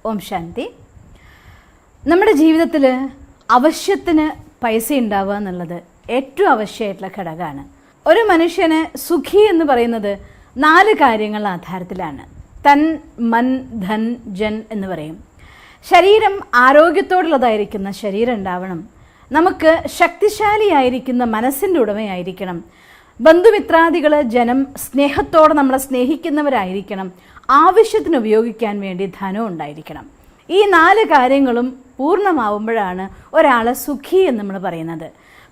ഓം ശാന്തി. നമ്മുടെ ജീവിതത്തിൽ ആവശ്യത്തിന് പൈസ ഉണ്ടാവുക എന്നുള്ളത് ഏറ്റവും ആവശ്യമായിട്ടുള്ള ഘടകമാണ്. ഒരു മനുഷ്യന് സുഖി എന്ന് പറയുന്നത് 4 കാര്യങ്ങളുടെ ആധാരത്തിലാണ്. തൻ, മൻ, ധൻ, ജൻ എന്ന് പറയും. ശരീരം ആരോഗ്യത്തോടുള്ളതായിരിക്കുന്ന ശരീരം ഉണ്ടാവണം. നമുക്ക് ശക്തിശാലിയായിരിക്കുന്ന മനസ്സിൻ്റെ ഉടമയായിരിക്കണം. ബന്ധുമിത്രാദികൾ, ജനം സ്നേഹത്തോടെ നമ്മളെ സ്നേഹിക്കുന്നവരായിരിക്കണം. ആവശ്യത്തിന് ഉപയോഗിക്കാൻ വേണ്ടി ധനം ഉണ്ടായിരിക്കണം. ഈ 4 കാര്യങ്ങളും പൂർണ്ണമാവുമ്പോഴാണ് ഒരാളെ സുഖി എന്ന് നമ്മൾ പറയുന്നത്.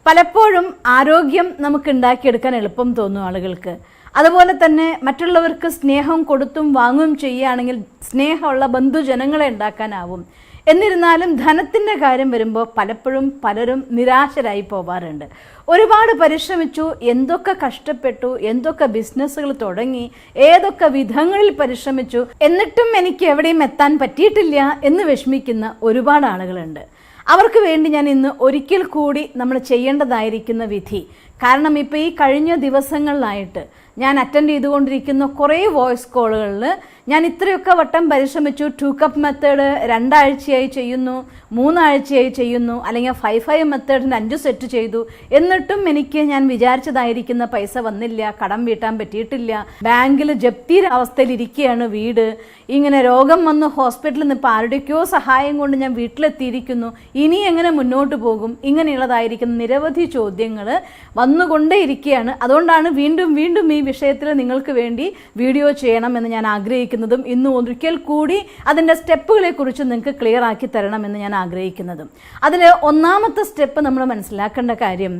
പലപ്പോഴും ആരോഗ്യം നമുക്ക് ഉണ്ടാക്കിയെടുക്കാൻ എളുപ്പം തോന്നും ആളുകൾക്ക്. അതുപോലെ തന്നെ മറ്റുള്ളവർക്ക് സ്നേഹം കൊടുത്തും വാങ്ങുകയും ചെയ്യുകയാണെങ്കിൽ സ്നേഹമുള്ള ബന്ധുജനങ്ങളെ ഉണ്ടാക്കാനാവും. എന്നിരുന്നാലും ധനത്തിൻ്റെ കാര്യം വരുമ്പോൾ പലപ്പോഴും പലരും നിരാശരായി പോവാറുണ്ട്. ഒരുപാട് പരിശ്രമിച്ചു, എന്തൊക്കെ കഷ്ടപ്പെട്ടു, എന്തൊക്കെ ബിസിനസ്സുകൾ തുടങ്ങി, ഏതൊക്കെ വിധങ്ങളിൽ പരിശ്രമിച്ചു, എന്നിട്ടും എനിക്ക് എവിടെയും എത്താൻ പറ്റിയിട്ടില്ല എന്ന് വിഷമിക്കുന്ന ഒരുപാട് ആളുകളുണ്ട്. അവർക്ക് വേണ്ടി ഞാൻ ഇന്ന് ഒരിക്കൽ കൂടി നമ്മൾ ചെയ്യേണ്ടതായിരിക്കുന്ന വിധി, കാരണം ഇപ്പോൾ ഈ കഴിഞ്ഞ ദിവസങ്ങളിലായിട്ട് ഞാൻ അറ്റൻഡ് ചെയ്തുകൊണ്ടിരിക്കുന്ന കുറേ വോയിസ് കോളുകളിൽ ഞാൻ ഇത്രയൊക്കെ വട്ടം പരിശ്രമിച്ചു. 2 കപ്പ് മെത്തേഡ് 2 ആഴ്ചയായി ചെയ്യുന്നു, 3 ആഴ്ചയായി ചെയ്യുന്നു, അല്ലെങ്കിൽ 5 മെത്തേഡിന് 5 സെറ്റ് ചെയ്തു, എന്നിട്ടും എനിക്ക് ഞാൻ വിചാരിച്ചതായിരിക്കുന്ന പൈസ വന്നില്ല, കടം വീട്ടാൻ പറ്റിയിട്ടില്ല, ബാങ്കിൽ ജപ്തി അവസ്ഥയിലിരിക്കുകയാണ് വീട്, ഇങ്ങനെ രോഗം വന്ന് ഹോസ്പിറ്റലിൽ നിന്ന് ഇപ്പോൾ ആരുടെയൊക്കെയോ സഹായം കൊണ്ട് ഞാൻ വീട്ടിലെത്തിയിരിക്കുന്നു, ഇനി എങ്ങനെ മുന്നോട്ട് പോകും, ഇങ്ങനെയുള്ളതായിരിക്കുന്ന നിരവധി ചോദ്യങ്ങൾ വന്നുകൊണ്ടേയിരിക്കുകയാണ്. അതുകൊണ്ടാണ് വീണ്ടും വീണ്ടും ഈ വിഷയത്തിൽ നിങ്ങൾക്ക് വേണ്ടി വീഡിയോ ചെയ്യണമെന്ന് ഞാൻ ആഗ്രഹിക്കുന്നതും ഇന്ന് ഒരിക്കൽ കൂടി അതിൻ്റെ സ്റ്റെപ്പുകളെ കുറിച്ച് നിങ്ങൾക്ക് ക്ലിയർ ആക്കി തരണമെന്ന് ഞാൻ ആഗ്രഹിക്കുന്നതും. അതിൽ ഒന്നാമത്തെ സ്റ്റെപ്പ് നമ്മൾ മനസ്സിലാക്കേണ്ട കാര്യം,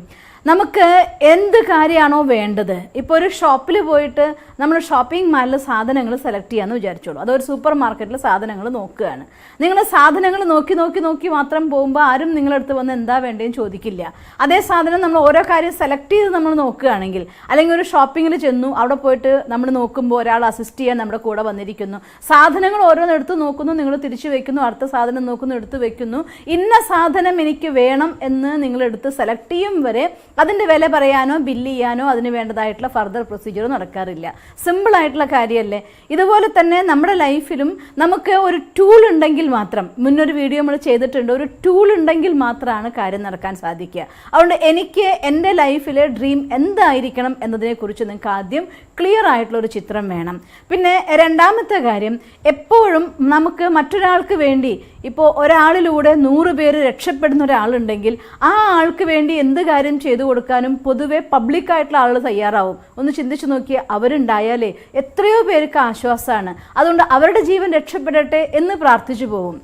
നമുക്ക് എന്ത് കാര്യമാണോ വേണ്ടത്. ഇപ്പോൾ ഒരു ഷോപ്പിൽ പോയിട്ട് നമ്മൾ ഷോപ്പിംഗ് മാളിൽ സാധനങ്ങൾ സെലക്ട് ചെയ്യാമെന്ന് വിചാരിച്ചോളൂ. അതൊരു സൂപ്പർ മാർക്കറ്റിൽ സാധനങ്ങൾ നോക്കുകയാണ്. നിങ്ങൾ സാധനങ്ങൾ നോക്കി നോക്കി നോക്കി മാത്രം പോകുമ്പോൾ ആരും നിങ്ങളടുത്ത് വന്ന് എന്താ വേണ്ടതെന്ന് ചോദിക്കില്ല. അതേ സാധനം നമ്മൾ ഓരോ കാര്യം സെലക്ട് ചെയ്ത് നമ്മൾ നോക്കുകയാണെങ്കിൽ, അല്ലെങ്കിൽ ഒരു ഷോപ്പിങ്ങിൽ ചെന്നു, അവിടെ പോയിട്ട് നമ്മൾ നോക്കുമ്പോൾ ഒരാൾ അസിസ്റ്റ് ചെയ്യാൻ നമ്മുടെ കൂടെ വന്നിരിക്കുന്നു, സാധനങ്ങൾ ഓരോന്നെടുത്ത് നോക്കുന്നു, നിങ്ങൾ തിരിച്ചു വെക്കുന്നു, അടുത്ത സാധനം നോക്കുന്നു, എടുത്ത് വെക്കുന്നു, ഇന്ന സാധനം എനിക്ക് വേണം എന്ന് നിങ്ങളെടുത്ത് സെലക്ട് ചെയ്യും വരെ അതിൻ്റെ വില പറയാനോ ബില്ല് ചെയ്യാനോ അതിന് വേണ്ടതായിട്ടുള്ള ഫർദർ പ്രൊസീജിയർ നടക്കാറില്ല. സിമ്പിളായിട്ടുള്ള കാര്യമല്ലേ? ഇതുപോലെ തന്നെ നമ്മുടെ ലൈഫിലും നമുക്ക് ഒരു ടൂൾ ഉണ്ടെങ്കിൽ മാത്രം, മുന്നൊരു വീഡിയോ നമ്മൾ ചെയ്തിട്ടുണ്ട്, ഒരു ടൂൾ ഉണ്ടെങ്കിൽ മാത്രമാണ് കാര്യം നടക്കാൻ സാധിക്കുക. അതുകൊണ്ട് എനിക്ക് എൻ്റെ ലൈഫിലെ ഡ്രീം എന്തായിരിക്കണം എന്നതിനെക്കുറിച്ച് നിങ്ങൾക്ക് ആദ്യം ക്ലിയർ ആയിട്ടുള്ളൊരു ചിത്രം വേണം. പിന്നെ രണ്ടാമത്തെ കാര്യം, എപ്പോഴും നമുക്ക് മറ്റൊരാൾക്ക് വേണ്ടി, ഇപ്പോൾ ഒരാളിലൂടെ 100 പേര് രക്ഷപ്പെടുന്ന ഒരാളുണ്ടെങ്കിൽ ആ ആൾക്ക് വേണ്ടി എന്ത് കാര്യം ചെയ്തു കൊടുക്കാനും പൊതുവെ പബ്ലിക്കായിട്ടുള്ള ആളുകൾ തയ്യാറാവും. ഒന്ന് ചിന്തിച്ചു നോക്കിയാൽ അവരുണ്ടായാലേ എത്രയോ പേർക്ക് ആശ്വാസമാണ്. അതുകൊണ്ട് അവരുടെ ജീവൻ രക്ഷപ്പെടട്ടെ എന്ന് പ്രാർത്ഥിച്ചു പോകും.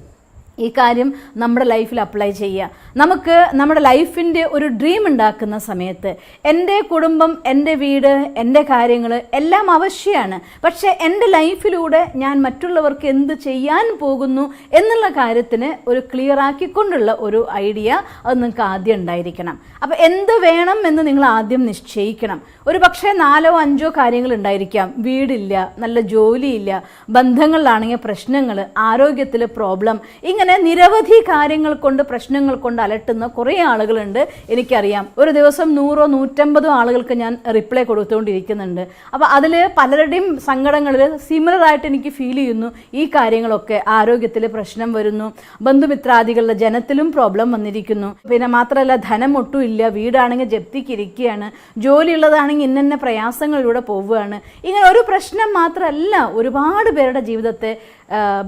ഈ കാര്യം നമ്മുടെ ലൈഫിൽ അപ്ലൈ ചെയ്യുക. നമുക്ക് നമ്മുടെ ലൈഫിൻ്റെ ഒരു ഡ്രീം ഉണ്ടാക്കുന്ന സമയത്ത് എൻ്റെ കുടുംബം, എൻ്റെ വീട്, എൻ്റെ കാര്യങ്ങൾ എല്ലാം ആവശ്യമാണ്. പക്ഷേ എൻ്റെ ലൈഫിലൂടെ ഞാൻ മറ്റുള്ളവർക്ക് എന്ത് ചെയ്യാൻ പോകുന്നു എന്നുള്ള കാര്യത്തിന് ഒരു ക്ലിയർ ആക്കിക്കൊണ്ടുള്ള ഒരു ഐഡിയ അത് നിങ്ങൾക്ക് ആദ്യം ഉണ്ടായിരിക്കണം. അപ്പോൾ എന്ത് വേണം എന്ന് നിങ്ങൾ ആദ്യം നിശ്ചയിക്കണം. ഒരു പക്ഷേ 4 or 5 കാര്യങ്ങൾ ഉണ്ടായിരിക്കാം. വീടില്ല, നല്ല ജോലിയില്ല, ബന്ധങ്ങളിലാണെങ്കിൽ പ്രശ്നങ്ങൾ, ആരോഗ്യത്തിൽ പ്രോബ്ലം, ഇങ്ങനെ നിരവധി കാര്യങ്ങൾ കൊണ്ട്, പ്രശ്നങ്ങൾ കൊണ്ട് അലട്ടുന്ന കുറേ ആളുകളുണ്ട്. എനിക്കറിയാം. ഒരു ദിവസം 100 or 150 ആളുകൾക്ക് ഞാൻ റിപ്ലൈ കൊടുത്തുകൊണ്ടിരിക്കുന്നുണ്ട്. അപ്പോൾ അതിൽ പലരുടെയും സങ്കടങ്ങളിൽ സിമിലർ ആയിട്ട് എനിക്ക് ഫീൽ ചെയ്യുന്നു. ഈ കാര്യങ്ങളൊക്കെ ആരോഗ്യത്തിൽ പ്രശ്നം വരുന്നു, ബന്ധുമിത്രാദികളുടെ ജനത്തിലും പ്രോബ്ലം വന്നിരിക്കുന്നു, പിന്നെ മാത്രമല്ല ധനം ഒട്ടും ഇല്ല, വീടാണെങ്കിൽ ജപ്തിക്കിരിക്കുകയാണ്, ജോലിയുള്ളതാണെങ്കിൽ ഇന്ന പ്രയാസങ്ങളിലൂടെ പോവുകയാണ്. ഇങ്ങനെ ഒരു പ്രശ്നം മാത്രമല്ല ഒരുപാട് പേരുടെ ജീവിതത്തെ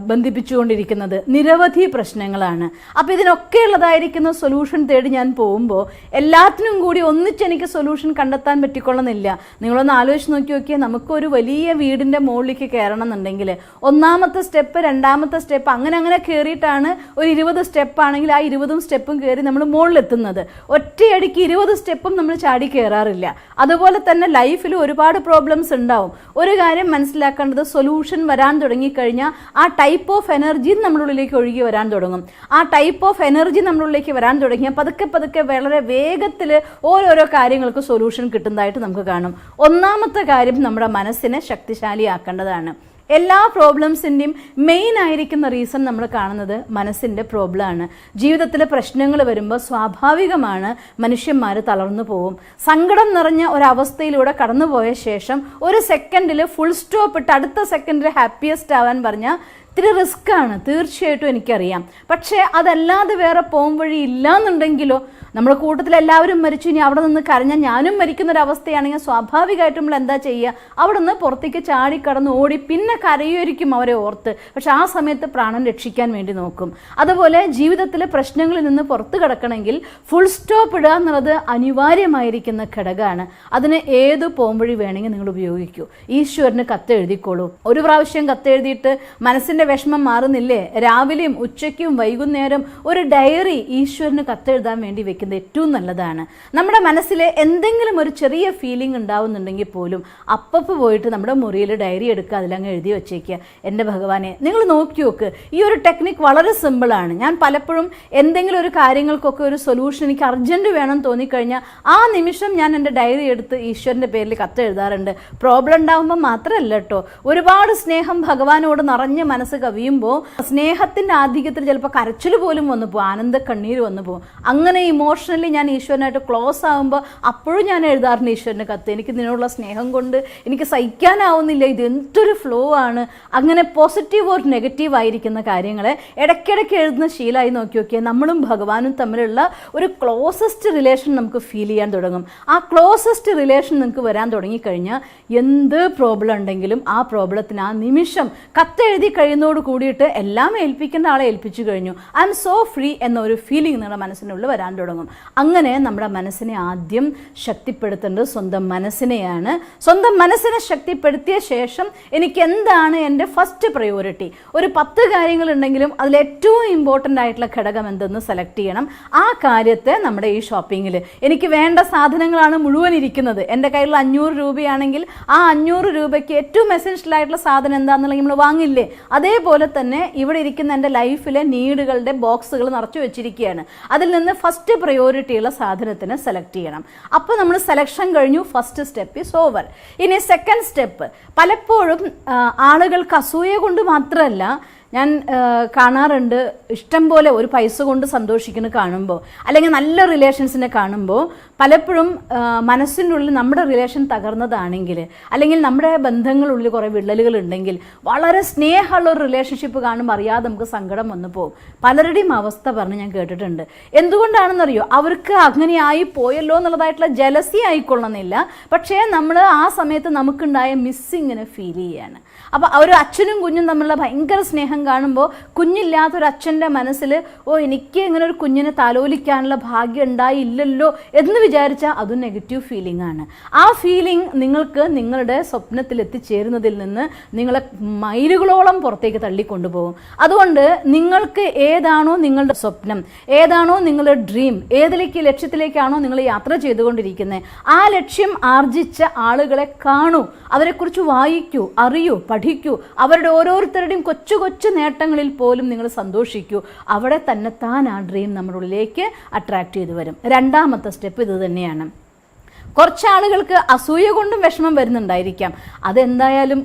ബന്ധിപ്പിച്ചുകൊണ്ടിരിക്കുന്നത് നിരവധി പ്രശ്നങ്ങളാണ്. അപ്പോൾ ഇതിനൊക്കെ ഉള്ളതായിരിക്കുന്ന സൊല്യൂഷൻ തേടി ഞാൻ പോകുമ്പോൾ എല്ലാത്തിനും കൂടി ഒന്നിച്ചെനിക്ക് സൊല്യൂഷൻ കണ്ടെത്താൻ പറ്റിക്കൊള്ളുന്നില്ല. നിങ്ങളൊന്ന് ആലോചിച്ച് നോക്കിയാൽ നമുക്കൊരു വലിയ വീടിൻ്റെ മുകളിലേക്ക് കയറണം എന്നുണ്ടെങ്കിൽ ഒന്നാമത്തെ സ്റ്റെപ്പ്, രണ്ടാമത്തെ സ്റ്റെപ്പ്, അങ്ങനെ കയറിയിട്ടാണ് ഒരു 20 സ്റ്റെപ്പാണെങ്കിൽ ആ 20 സ്റ്റെപ്പും കയറി നമ്മൾ മുകളിലെത്തുന്നത്. ഒറ്റയടിക്ക് 20 സ്റ്റെപ്പും നമ്മൾ ചാടി കയറാറില്ല. അതുപോലെ തന്നെ ലൈഫിൽ ഒരുപാട് പ്രോബ്ലംസ് ഉണ്ടാവും. ഒരു കാര്യം മനസ്സിലാക്കേണ്ടത്, സൊല്യൂഷൻ വരാൻ തുടങ്ങിക്കഴിഞ്ഞാൽ ആ ടൈപ്പ് ഓഫ് എനർജി നമ്മളുള്ളിലേക്ക് ഒഴുകി വരാൻ തുടങ്ങും. ആ ടൈപ്പ് ഓഫ് എനർജി നമ്മളുള്ളിലേക്ക് വരാൻ തുടങ്ങിയാൽ പതുക്കെ വളരെ വേഗത്തിൽ ഓരോരോ കാര്യങ്ങൾക്ക് സൊല്യൂഷൻ കിട്ടുന്നതായിട്ട് നമുക്ക് കാണും. ഒന്നാമത്തെ കാര്യം, നമ്മുടെ മനസ്സിനെ ശക്തിശാലിയാക്കേണ്ടതാണ്. എല്ലാ പ്രോബ്ലംസിൻ്റെയും മെയിൻ ആയിരിക്കുന്ന റീസൺ നമ്മൾ കാണുന്നത് മനസ്സിൻ്റെ പ്രോബ്ലമാണ്. ജീവിതത്തിലെ പ്രശ്നങ്ങൾ വരുമ്പോൾ സ്വാഭാവികമാണ് മനുഷ്യന്മാർ തളർന്നു പോകും. സങ്കടം നിറഞ്ഞ ഒരവസ്ഥയിലൂടെ കടന്നുപോയ ശേഷം ഒരു സെക്കൻഡിൽ ഫുൾ സ്റ്റോപ്പ് ഇട്ട് അടുത്ത സെക്കൻഡിൽ ഹാപ്പിയസ്റ്റ് ആവാൻ പറഞ്ഞാൽ ഇത്തിരി റിസ്ക്കാണ്, തീർച്ചയായിട്ടും എനിക്കറിയാം. പക്ഷേ അതല്ലാതെ വേറെ പോം വഴി ഇല്ല എന്നുണ്ടെങ്കിലോ, നമ്മുടെ കൂട്ടത്തിൽ എല്ലാവരും മരിച്ചു, ഇനി അവിടെ നിന്ന് കരഞ്ഞാൽ ഞാനും മരിക്കുന്നൊരവസ്ഥയാണെങ്കിൽ സ്വാഭാവികമായിട്ടും നമ്മൾ എന്താ ചെയ്യുക? അവിടെ നിന്ന് പുറത്തേക്ക് ചാടിക്കടന്ന് ഓടി പിന്നെ കരയുമായിരിക്കും അവരെ ഓർത്ത്. പക്ഷെ ആ സമയത്ത് പ്രാണൻ രക്ഷിക്കാൻ വേണ്ടി നോക്കും. അതുപോലെ ജീവിതത്തിലെ പ്രശ്നങ്ങളിൽ നിന്ന് പുറത്ത് കിടക്കണമെങ്കിൽ ഫുൾ സ്റ്റോപ്പ് ഇടുക എന്നുള്ളത് അനിവാര്യമായിരിക്കുന്ന ഘടകമാണ്. അതിന് ഏത് പോംവഴി വേണമെങ്കിൽ നിങ്ങൾ ഉപയോഗിക്കൂ. ഈശ്വരന് കത്തെഴുതിക്കോളൂ. ഒരു പ്രാവശ്യം കത്തെഴുതിയിട്ട് മനസ്സിൻ്റെ വിഷമം മാറുന്നില്ലേ? രാവിലെയും ഉച്ചയ്ക്കും വൈകുന്നേരം ഒരു ഡയറി ഈശ്വരന് കത്തെഴുതാൻ വേണ്ടി വെക്കുന്നത് ഏറ്റവും നല്ലതാണ്. നമ്മുടെ മനസ്സിൽ എന്തെങ്കിലും ഒരു ചെറിയ ഫീലിംഗ് ഉണ്ടാവുന്നുണ്ടെങ്കിൽ പോലും അപ്പപ്പ് പോയിട്ട് നമ്മുടെ മുറിയിൽ ഡയറി എടുക്കുക, അതിലങ്ങ് എഴുതി വെച്ചേക്കുക. എൻ്റെ ഭഗവാനെ, നിങ്ങൾ നോക്കി നോക്ക്. ഈ ഒരു ടെക്നിക്ക് വളരെ സിമ്പിളാണ്. ഞാൻ പലപ്പോഴും എന്തെങ്കിലും ഒരു കാര്യങ്ങൾക്കൊക്കെ ഒരു സൊല്യൂഷൻ എനിക്ക് അർജൻറ്റ് വേണം തോന്നിക്കഴിഞ്ഞാൽ ആ നിമിഷം ഞാൻ എൻ്റെ ഡയറി എടുത്ത് ഈശ്വരൻ്റെ പേരിൽ കത്ത് എഴുതാറുണ്ട്. പ്രോബ്ലം ഉണ്ടാകുമ്പോൾ മാത്രമല്ല കേട്ടോ, ഒരുപാട് സ്നേഹം ഭഗവാനോട് നിറഞ്ഞ് മനസ്സ് കവിയുമ്പോൾ സ്നേഹത്തിൻ്റെ ആധിക്യത്തിൽ ചിലപ്പോൾ കരച്ചിൽ പോലും വന്നു പോകും, ആനന്ദ കണ്ണീര് വന്നു പോകും. അങ്ങനെ ഇമോഷണലി ഞാൻ ഈശ്വരനായിട്ട് ക്ലോസ് ആകുമ്പോൾ അപ്പോഴും ഞാൻ എഴുതാറുണ്ട് ഈശ്വരന് കത്ത്. എനിക്ക് ഇതിനോടുള്ള സ്നേഹം കൊണ്ട് എനിക്ക് സഹിക്കാനാവുന്നില്ല, ഇത് എന്തൊരു ഫ്ലോ ആണ്. അങ്ങനെ പോസിറ്റീവ് ഓർ നെഗറ്റീവ് ആയിരിക്കുന്ന കാര്യങ്ങളെ ഇടയ്ക്കിടയ്ക്ക് എഴുതുന്ന ശീലമായി നോക്കി നോക്കിയാൽ നമ്മളും ഭഗവാനും തമ്മിലുള്ള ഒരു ക്ലോസസ്റ്റ് റിലേഷൻ നമുക്ക് ഫീൽ ചെയ്യാൻ തുടങ്ങും. ആ ക്ലോസസ്റ്റ് റിലേഷൻ നിങ്ങൾക്ക് വരാൻ തുടങ്ങിക്കഴിഞ്ഞാൽ എന്ത് പ്രോബ്ലം ഉണ്ടെങ്കിലും ആ പ്രോബ്ലത്തിന് ആ നിമിഷം കത്തെഴുതി കഴിയുന്നതോട് കൂടിയിട്ട് എല്ലാം ഏൽപ്പിക്കേണ്ട ആളെ ഏൽപ്പിച്ചു കഴിഞ്ഞു, ഐ എം സോ ഫ്രീ എന്നൊരു ഫീലിംഗ് നിങ്ങളുടെ മനസ്സിനുള്ളിൽ വരാൻ തുടങ്ങും. അങ്ങനെ നമ്മുടെ മനസ്സിനെ ആദ്യം ശക്തിപ്പെടുത്തേണ്ടത് സ്വന്തം മനസ്സിനെയാണ്. സ്വന്തം മനസ്സിനെ ശക്തിപ്പെടുത്തിയ ശേഷം എനിക്ക് എന്താണ് എൻ്റെ ഫസ്റ്റ് പ്രയോറിറ്റി? ഒരു 10 കാര്യങ്ങളുണ്ടെങ്കിലും അതിലേറ്റവും ഇമ്പോർട്ടൻ്റ് ആയിട്ടുള്ള ഘടകം എന്തെന്ന് സെലക്ട് ചെയ്യണം. ആ കാര്യത്തെ നമ്മുടെ ഈ ഷോപ്പിങ്ങിൽ എനിക്ക് വേണ്ട സാധനങ്ങളാണ് മുഴുവൻ ഇരിക്കുന്നത്. എൻ്റെ കയ്യിൽ 500 രൂപയാണെങ്കിൽ ആ 500 രൂപയ്ക്ക് ഏറ്റവും എസെൻഷ്യൽ ആയിട്ടുള്ള സാധനം എന്താണെന്നുള്ളത് നമ്മൾ വാങ്ങില്ലേ? അതേപോലെ തന്നെ ഇവിടെ ഇരിക്കുന്ന എൻ്റെ ലൈഫിലെ നീഡുകളുടെ ബോക്സുകൾ നിറച്ചു വെച്ചിരിക്കുകയാണ്. അതിൽ നിന്ന് ഫസ്റ്റ് പ്രയോറിറ്റിയുള്ള സാധനത്തിന് സെലക്ട് ചെയ്യണം. അപ്പോൾ നമ്മൾ സെലക്ഷൻ കഴിഞ്ഞു, ഫസ്റ്റ് സ്റ്റെപ്പ് ഈസ് ഓവർ. ഇനി സെക്കൻഡ് സ്റ്റെപ്പ്, പലപ്പോഴും ആളുകൾക്ക് അസൂയ കൊണ്ട് മാത്രമല്ല, ഞാൻ കാണാറുണ്ട്, ഇഷ്ടം പോലെ ഒരു പൈസ കൊണ്ട് സന്തോഷിക്കുന്നത് കാണുമ്പോൾ, അല്ലെങ്കിൽ നല്ല റിലേഷൻസിനെ കാണുമ്പോൾ പലപ്പോഴും മനസ്സിൻ്റെ ഉള്ളിൽ നമ്മുടെ റിലേഷൻ തകർന്നതാണെങ്കിൽ, അല്ലെങ്കിൽ നമ്മുടെ ബന്ധങ്ങളുള്ളിൽ കുറേ വിള്ളലുകൾ ഉണ്ടെങ്കിൽ, വളരെ സ്നേഹമുള്ള ഒരു റിലേഷൻഷിപ്പ് കാണുമ്പോൾ അറിയാതെ നമുക്ക് സങ്കടം വന്നു പോകും. പലരുടെയും അവസ്ഥ പറഞ്ഞ് ഞാൻ കേട്ടിട്ടുണ്ട്. എന്തുകൊണ്ടാണെന്നറിയോ? അവർക്ക് അങ്ങനെയായി പോയല്ലോ എന്നുള്ളതായിട്ടുള്ള ജലസി ആയിക്കൊള്ളുന്നില്ല, പക്ഷേ നമ്മൾ ആ സമയത്ത് നമുക്കുണ്ടായ മിസ്സിങ്ങിനെ ഫീൽ ചെയ്യാണ്. അപ്പോൾ ഒരു അച്ഛനും കുഞ്ഞും തമ്മിലുള്ള ഭയങ്കര സ്നേഹം കാണുമ്പോൾ കുഞ്ഞില്ലാത്തൊരു അച്ഛൻ്റെ മനസ്സിൽ എനിക്ക് ഇങ്ങനെ ഒരു കുഞ്ഞിനെ താലോലിക്കാനുള്ള ഭാഗ്യം ഉണ്ടായില്ലല്ലോ എന്ന് വിചാരിച്ചാൽ അതും നെഗറ്റീവ് ഫീലിംഗ് ആണ്. ആ ഫീലിംഗ് നിങ്ങൾക്ക് നിങ്ങളുടെ സ്വപ്നത്തിൽ എത്തിച്ചേരുന്നതിൽ നിന്ന് നിങ്ങളെ മൈലുകളോളം പുറത്തേക്ക് തള്ളിക്കൊണ്ടുപോകും. അതുകൊണ്ട് നിങ്ങൾക്ക് ഏതാണോ നിങ്ങളുടെ സ്വപ്നം, ഏതാണോ നിങ്ങളുടെ ഡ്രീം, ലക്ഷ്യത്തിലേക്കാണോ നിങ്ങൾ യാത്ര ചെയ്തുകൊണ്ടിരിക്കുന്നത്, ആ ലക്ഷ്യം ആർജിച്ച ആളുകളെ കാണൂ, അവരെക്കുറിച്ച് വായിക്കൂ, അറിയൂ, പഠിക്കൂ. അവരുടെ ഓരോരുത്തരുടെയും കൊച്ചു കൊച്ചു നേട്ടങ്ങളിൽ പോലും നിങ്ങൾ സന്തോഷിക്കൂ. അവിടെ തന്നെത്താൻ ആ ഡ്രീം നമ്മുടെ ഉള്ളിലേക്ക് അട്രാക്ട് ചെയ്തു വരും. രണ്ടാമത്തെ സ്റ്റെപ്പ് ഇത് തന്നെയാണ്. കുറച്ച് ആളുകൾക്ക് അസൂയ കൊണ്ടും വിഷമം വരുന്നുണ്ടായിരിക്കാം. അതെന്തായാലും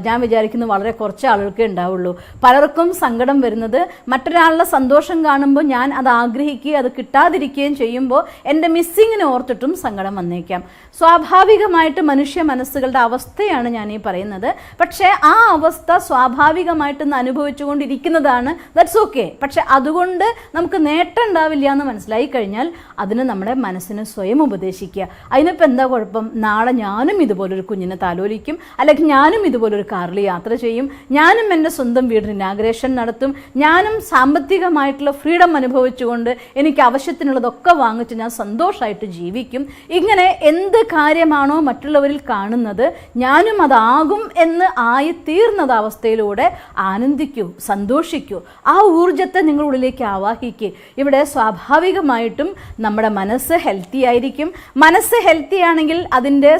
ഞാൻ വിചാരിക്കുന്നു വളരെ കുറച്ച് ആളുകൾക്കേ ഉണ്ടാവുള്ളൂ. പലർക്കും സങ്കടം വരുന്നത് മറ്റൊരാളുടെ സന്തോഷം കാണുമ്പോൾ ഞാൻ അത് ആഗ്രഹിക്കുകയും അത് കിട്ടാതിരിക്കുകയും ചെയ്യുമ്പോൾ എൻ്റെ മിസ്സിങ്ങിനെ ഓർത്തിട്ടും സങ്കടം വന്നേക്കാം. സ്വാഭാവികമായിട്ട് മനുഷ്യ മനസ്സുകളുടെ അവസ്ഥയാണ് ഞാൻ ഈ പറയുന്നത്. പക്ഷേ ആ അവസ്ഥ സ്വാഭാവികമായിട്ടൊന്ന് അനുഭവിച്ചുകൊണ്ടിരിക്കുന്നതാണ്, ദാറ്റ്സ് ഓക്കെ. പക്ഷെ അതുകൊണ്ട് നമുക്ക് നേട്ടം ഉണ്ടാവില്ല എന്ന് മനസ്സിലായി കഴിഞ്ഞാൽ അതിന് നമ്മുടെ മനസ്സിനെ സ്വയം ഉപദേശിക്കുക. അതിനിപ്പോൾ എന്താ കുഴപ്പം? നാളെ ഞാനും ഇതുപോലൊരു കുഞ്ഞിനെ താലോലിക്കും, അല്ലെങ്കിൽ ഞാനും ഇതുപോലൊരു കാറിൽ യാത്ര ചെയ്യും, ഞാനും എൻ്റെ സ്വന്തം വീടിന് ഇനാഗ്രേഷൻ നടത്തും, ഞാനും സാമ്പത്തികമായിട്ടുള്ള ഫ്രീഡം അനുഭവിച്ചുകൊണ്ട് എനിക്ക് ആവശ്യത്തിനുള്ളതൊക്കെ വാങ്ങിച്ച് ഞാൻ സന്തോഷമായിട്ട് ജീവിക്കും. ഇങ്ങനെ എന്ത് കാര്യമാണോ മറ്റുള്ളവരിൽ കാണുന്നത് ഞാനും അതാകും എന്ന് ആയിത്തീർന്നത് അവസ്ഥയിലൂടെ ആനന്ദിക്കൂ, സന്തോഷിക്കൂ. ആ ഊർജത്തെ നിങ്ങളുള്ളിലേക്ക് ആവാഹിക്കുക. ഇവിടെ സ്വാഭാവികമായിട്ടും നമ്മുടെ മനസ്സ് ഹെൽത്തി ആയിരിക്കും. മനസ്സ് ഹെൽത്തി ആണെങ്കിൽ അതിൻ്റെ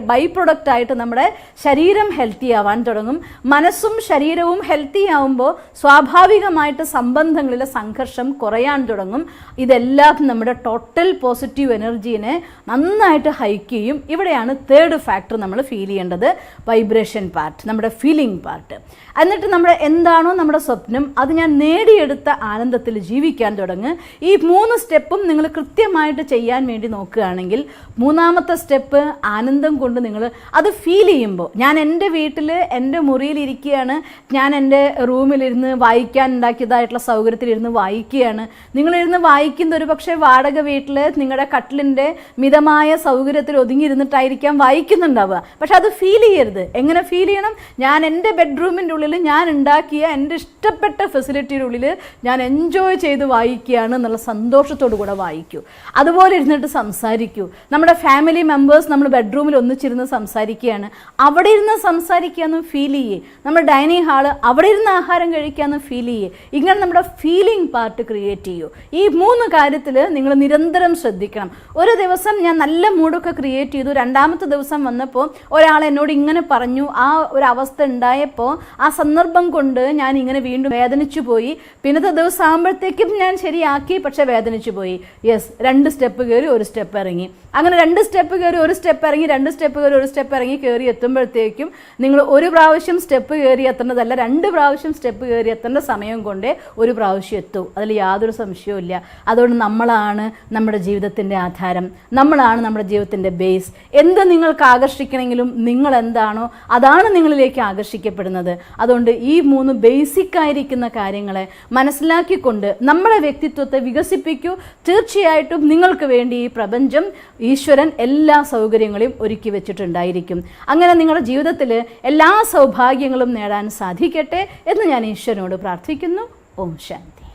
ബൈ പ്രൊഡക്റ്റ് ആയിട്ട് നമ്മുടെ ശരീരം ഹെൽത്തി ആവാൻ തുടങ്ങും. മനസ്സും ശരീരവും ഹെൽത്തി ആവുമ്പോൾ സ്വാഭാവികമായിട്ട് സംബന്ധങ്ങളിലെ സംഘർഷം കുറയാൻ തുടങ്ങും. ഇതെല്ലാം നമ്മുടെ ടോട്ടൽ പോസിറ്റീവ് എനർജീനെ നന്നായിട്ട് ഹൈക്ക് ചെയ്യും. ഇവിടെയാണ് തേർഡ് ഫാക്ടർ നമ്മൾ ഫീൽ ചെയ്യേണ്ടത്, വൈബ്രേഷൻ പാർട്ട്, നമ്മുടെ ഫീലിംഗ് പാർട്ട്. എന്നിട്ട് എന്താണോ നമ്മുടെ സ്വപ്നം അത് ഞാൻ നേടിയെടുത്ത ആനന്ദത്തിൽ ജീവിക്കാൻ തുടങ്ങുക. ഈ 3 സ്റ്റെപ്പും നിങ്ങൾ കൃത്യമായിട്ട് ചെയ്യാൻ വേണ്ടി നോക്കുകയാണെങ്കിൽ, മൂന്നാമത്തെ സ്റ്റെപ്പ് ആനന്ദം കൊണ്ട് നിങ്ങൾ അത് ഫീൽ ചെയ്യുമ്പോൾ, ഞാൻ എൻ്റെ വീട്ടിൽ എൻ്റെ മുറിയിലിരിക്കുകയാണ്, ഞാൻ എൻ്റെ റൂമിലിരുന്ന് വായിക്കാൻ ഉണ്ടാക്കിയതായിട്ടുള്ള സൗകര്യത്തിലിരുന്ന് വായിക്കുകയാണ്. നിങ്ങളിരുന്ന് വായിക്കുന്ന ഒരു പക്ഷേ വാടക വീട്ടിൽ നിങ്ങളുടെ കട്ടിലിൻ്റെ മിതമായ സൗകര്യത്തിൽ ഒതുങ്ങിയിരുന്നിട്ടായിരിക്കാം വായിക്കുന്നുണ്ടാവുക. പക്ഷെ അത് ഫീൽ ചെയ്യരുത്. എങ്ങനെ ഫീൽ ചെയ്യണം? ഞാൻ എൻ്റെ ബെഡ്റൂമിൻ്റെ ഉള്ളിൽ ഞാൻ ഉണ്ടാക്കിയ എൻ്റെ ഇഷ്ടപ്പെട്ട ഫെസിലിറ്റിയുടെ ഉള്ളിൽ ഞാൻ എൻജോയ് ചെയ്ത് വായിക്കുകയാണ് എന്നുള്ള സന്തോഷത്തോടു കൂടെ വായിക്കൂ. അതുപോലെ ഇരുന്നിട്ട് സംസാരിക്കൂ. നമ്മുടെ ഫാമിലി മെമ്പേഴ്സ് നമ്മൾ ബെഡ്റൂമിൽ ഒന്നിച്ചിരുന്ന് സംസാരിക്കുകയാണ്, അവിടെ ഇരുന്ന് സംസാരിക്കുകയെന്നും ഫീൽ ചെയ്യേ. നമ്മുടെ ഡൈനിങ് ഹാള്, അവിടെ ഇരുന്ന് ആഹാരം കഴിക്കുകയെന്നും ഫീൽ ചെയ്യേ. ഇങ്ങനെ നമ്മുടെ ഫീലിംഗ് പാർട്ട് ക്രിയേറ്റ് ചെയ്യൂ. ഈ 3 കാര്യത്തിൽ നിങ്ങൾ നിരന്തരം ശ്രദ്ധിക്കണം. ഒരു ദിവസം ഞാൻ നല്ല മൂഡൊക്കെ ക്രിയേറ്റ് ചെയ്തു, രണ്ടാമത്തെ ദിവസം വന്നപ്പോൾ ഒരാൾ എന്നോട് ഇങ്ങനെ പറഞ്ഞു, ആ ഒരു അവസ്ഥ ഉണ്ടായപ്പോൾ ആ സന്ദർഭം കൊണ്ട് ഞാൻ ഇങ്ങനെ വീണ്ടും വേദനിച്ചു പോയി. പിന്നത്തെ ദിവസം ആകുമ്പോഴത്തേക്കും ഞാൻ ശരിയാക്കി, പക്ഷെ വേദനിച്ചു പോയി. യെസ്, 2 സ്റ്റെപ്പ് കയറി 1 സ്റ്റെപ്പ് ഇറങ്ങി. അങ്ങനെ 2 സ്റ്റെപ്പ് കയറി 1 സ്റ്റെപ്പ് ഇറങ്ങി, 2 സ്റ്റെപ്പ് കയറി 1 സ്റ്റെപ്പ് ഇറങ്ങി കയറി എത്തുമ്പോഴത്തേക്കും നിങ്ങൾ 1 പ്രാവശ്യം സ്റ്റെപ്പ് കയറി എത്തേണ്ടതല്ല, 2 പ്രാവശ്യം സ്റ്റെപ്പ് കയറി എത്തേണ്ട സമയം കൊണ്ടേ 1 പ്രാവശ്യം എത്തൂ. അതിൽ യാതൊരു സംശയവും ഇല്ല. അതുകൊണ്ട് നമ്മളാണ് നമ്മുടെ ജീവിതത്തിൻ്റെ ആധാരം, നമ്മളാണ് നമ്മുടെ ജീവിതത്തിൻ്റെ ബേസ്. എന്ത് നിങ്ങൾക്ക് ആകർഷിക്കണമെങ്കിലും നിങ്ങൾ എന്താണോ അതാണ് നിങ്ങളിലേക്ക് ആകർഷിക്കപ്പെടുന്നത്. അതുകൊണ്ട് ഈ 3 ബേസിക് ആയിരിക്കുന്ന കാര്യങ്ങളെ മനസ്സിലാക്കിക്കൊണ്ട് നമ്മുടെ വ്യക്തിത്വത്തെ വികസിപ്പിക്കൂ. തീർച്ചയായിട്ടും നിങ്ങൾക്ക് വേണ്ടി ഈ പ്രപഞ്ചം, ഈശ്വരൻ എല്ലാ സൗകര്യങ്ങളും ഒരുക്കി വെച്ചിട്ടുണ്ടായിരിക്കും. അങ്ങനെ നിങ്ങളുടെ ജീവിതത്തിൽ എല്ലാ സൗഭാഗ്യങ്ങളും നേടാൻ സാധിക്കട്ടെ എന്ന് ഞാൻ ഈശ്വരനോട് പ്രാർത്ഥിക്കുന്നു. ഓം ശാന്തി.